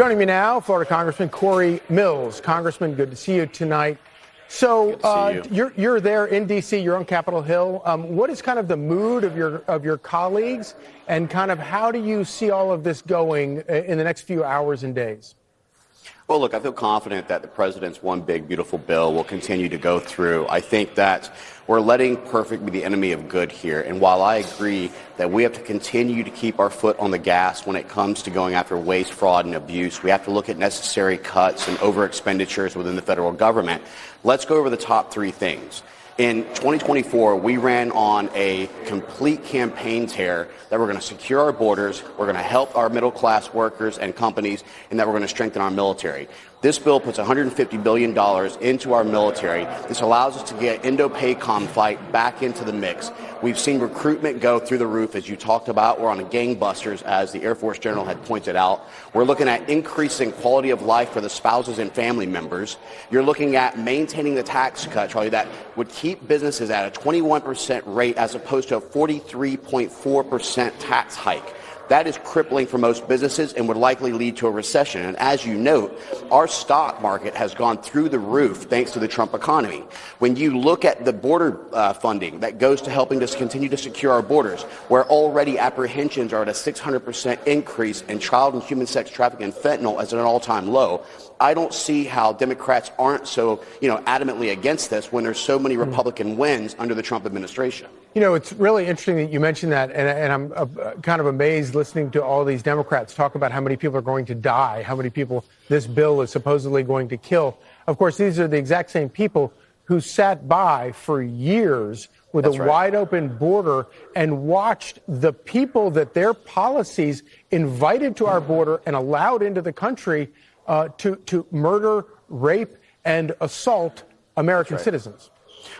Joining me now, Florida Congressman Corey Mills. Congressman, good to see you tonight. So you're there in D.C., you're on Capitol Hill. What is kind of the mood of your colleagues, and kind of how do you see all of this going in the next few hours and days? Well, look, I feel confident that the president's one big, beautiful bill will continue to go through. I think that we're letting perfect be the enemy of good here. And while I agree that we have to continue to keep our foot on the gas when it comes to going after waste, fraud, and abuse, we have to look at necessary cuts and over expenditures within the federal government. Let's go over the top three things. In 2024, we ran on a complete campaign tear that we're going to secure our borders, we're going to help our middle-class workers and companies, and that we're going to strengthen our military. This bill puts $150 billion into our military. This allows us to get Indo-PACOM fight back into the mix. We've seen recruitment go through the roof, as you talked about. We're on a gangbusters, as the Air Force General had pointed out. We're looking at increasing quality of life for the spouses and family members. You're looking at maintaining the tax cut, Charlie, that would keep businesses at a 21% rate as opposed to a 43.4% tax hike. That is crippling for most businesses and would likely lead to a recession. And as you note, our stock market has gone through the roof thanks to the Trump economy. When you look at the border funding that goes to helping us continue to secure our borders, where already apprehensions are at a 600% increase in child and human sex trafficking and fentanyl as at an all-time low, I don't see how Democrats aren't so, adamantly against this when there's so many Republican wins under the Trump administration. It's really interesting that you mentioned that, and I'm kind of amazed listening to all these Democrats talk about how many people are going to die, how many people this bill is supposedly going to kill. Of course, these are the exact same people who sat by for years with a wide open border and watched the people that their policies invited to our border and allowed into the country to murder, rape, and assault American citizens.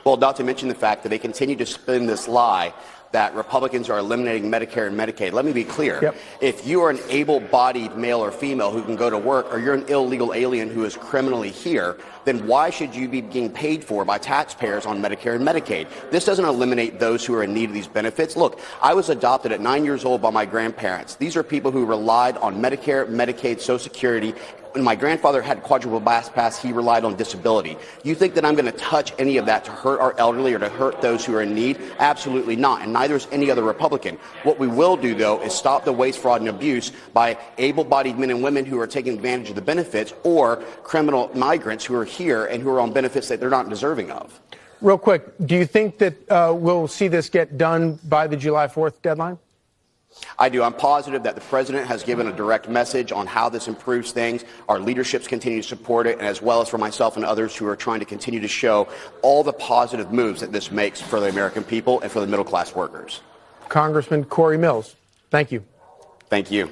Well, not to mention the fact that they continue to spin this lie that Republicans are eliminating Medicare and Medicaid. Let me be clear. Yep. If you are an able-bodied male or female who can go to work, or you're an illegal alien who is criminally here, then why should you be being paid for by taxpayers on Medicare and Medicaid? This doesn't eliminate those who are in need of these benefits. Look, I was adopted at 9 years old by my grandparents. These are people who relied on Medicare, Medicaid, Social Security. When my grandfather had quadruple pass, he relied on disability. You think that I'm going to touch any of that to hurt our elderly or to hurt those who are in need? Absolutely not, and neither is any other Republican. What we will do, though, is stop the waste, fraud, and abuse by able-bodied men and women who are taking advantage of the benefits, or criminal migrants who are here and who are on benefits that they're not deserving of. Real quick, do you think that we'll see this get done by the July 4th deadline? I do. I'm positive that the president has given a direct message on how this improves things. Our leaderships continue to support it, and as well as for myself and others who are trying to continue to show all the positive moves that this makes for the American people and for the middle-class workers. Congressman Corey Mills, thank you. Thank you.